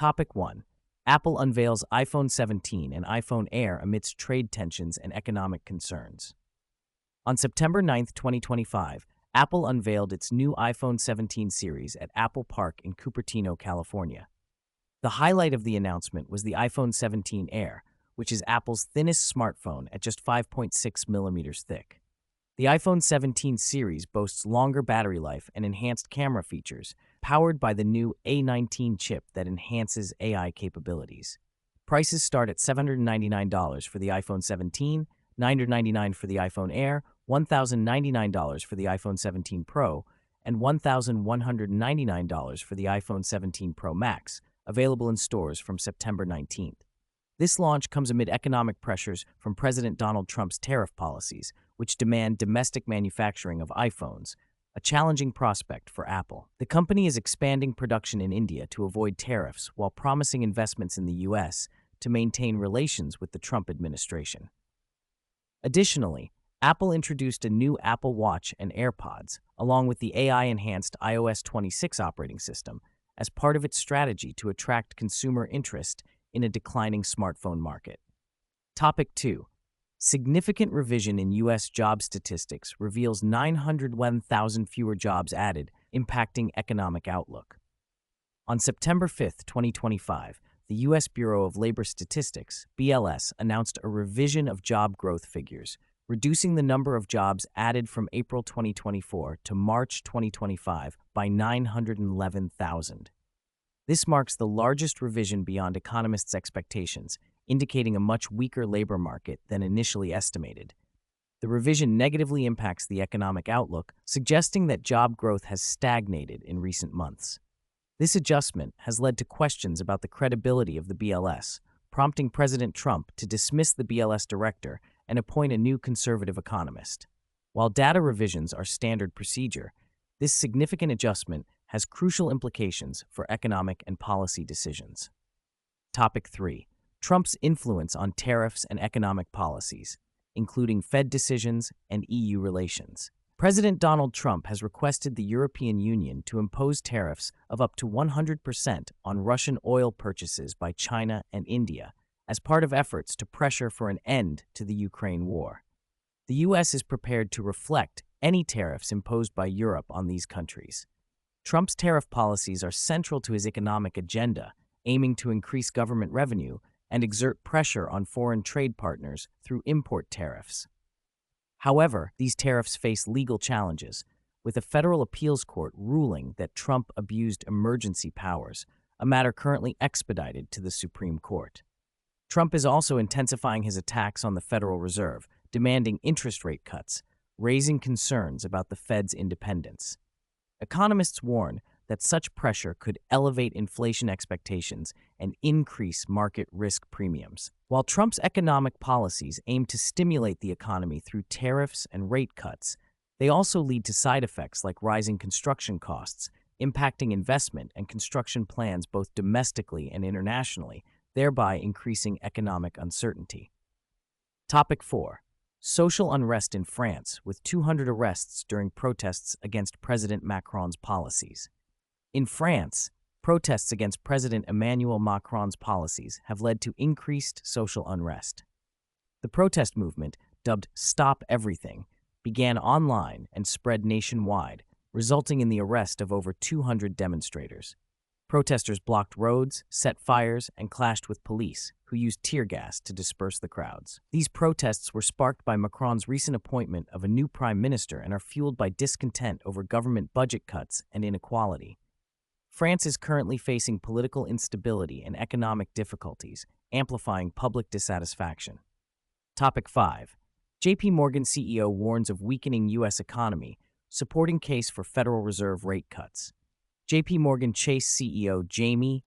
Topic 1. Apple unveils iPhone 17 and iPhone Air amidst trade tensions and economic concerns. On September 9, 2025, Apple unveiled its new iPhone 17 series at Apple Park in Cupertino, California. The highlight of the announcement was the iPhone 17 Air, which is Apple's thinnest smartphone at just 5.6 millimeters thick. The iPhone 17 series boasts longer battery life and enhanced camera features, powered by the new A19 chip that enhances AI capabilities. Prices start at $799 for the iPhone 17, $999 for the iPhone Air, $1,099 for the iPhone 17 Pro, and $1,199 for the iPhone 17 Pro Max, available in stores from September 19th. This launch comes amid economic pressures from President Donald Trump's tariff policies, which demand domestic manufacturing of iPhones, a challenging prospect for Apple. The company is expanding production in India to avoid tariffs while promising investments in the U.S. to maintain relations with the Trump administration. Additionally, Apple introduced a new Apple Watch and AirPods, along with the AI-enhanced iOS 26 operating system, as part of its strategy to attract consumer interest in a declining smartphone market. Topic 2. Significant revision in U.S. job statistics reveals 901,000 fewer jobs added, impacting economic outlook. On September 5, 2025, the U.S. Bureau of Labor Statistics, BLS, announced a revision of job growth figures, reducing the number of jobs added from April 2024 to March 2025 by 911,000. This marks the largest revision beyond economists' expectations, indicating a much weaker labor market than initially estimated. The revision negatively impacts the economic outlook, suggesting that job growth has stagnated in recent months. This adjustment has led to questions about the credibility of the BLS, prompting President Trump to dismiss the BLS director and appoint a new conservative economist. While data revisions are standard procedure, this significant adjustment has crucial implications for economic and policy decisions. Topic 3. Trump's influence on tariffs and economic policies, including Fed decisions and EU relations. President Donald Trump has requested the European Union to impose tariffs of up to 100% on Russian oil purchases by China and India as part of efforts to pressure for an end to the Ukraine war. The U.S. is prepared to reflect any tariffs imposed by Europe on these countries. Trump's tariff policies are central to his economic agenda, aiming to increase government revenue and exert pressure on foreign trade partners through import tariffs. However, these tariffs face legal challenges, with a federal appeals court ruling that Trump abused emergency powers, a matter currently expedited to the Supreme Court. Trump is also intensifying his attacks on the Federal Reserve, demanding interest rate cuts, raising concerns about the Fed's independence. Economists warn that such pressure could elevate inflation expectations and increase market risk premiums. While Trump's economic policies aim to stimulate the economy through tariffs and rate cuts, they also lead to side effects like rising construction costs, impacting investment and construction plans both domestically and internationally, thereby increasing economic uncertainty. Topic 4. Social unrest in France, with 200 arrests during protests against President Macron's policies. In France, protests against President Emmanuel Macron's policies have led to increased social unrest. The protest movement, dubbed Stop Everything, began online and spread nationwide, resulting in the arrest of over 200 demonstrators. Protesters blocked roads, set fires, and clashed with police, who used tear gas to disperse the crowds. These protests were sparked by Macron's recent appointment of a new prime minister and are fueled by discontent over government budget cuts and inequality. France is currently facing political instability and economic difficulties, amplifying public dissatisfaction. Topic 5. JP Morgan CEO warns of weakening U.S. economy, supporting case for Federal Reserve rate cuts. JP Morgan Chase CEO Jamie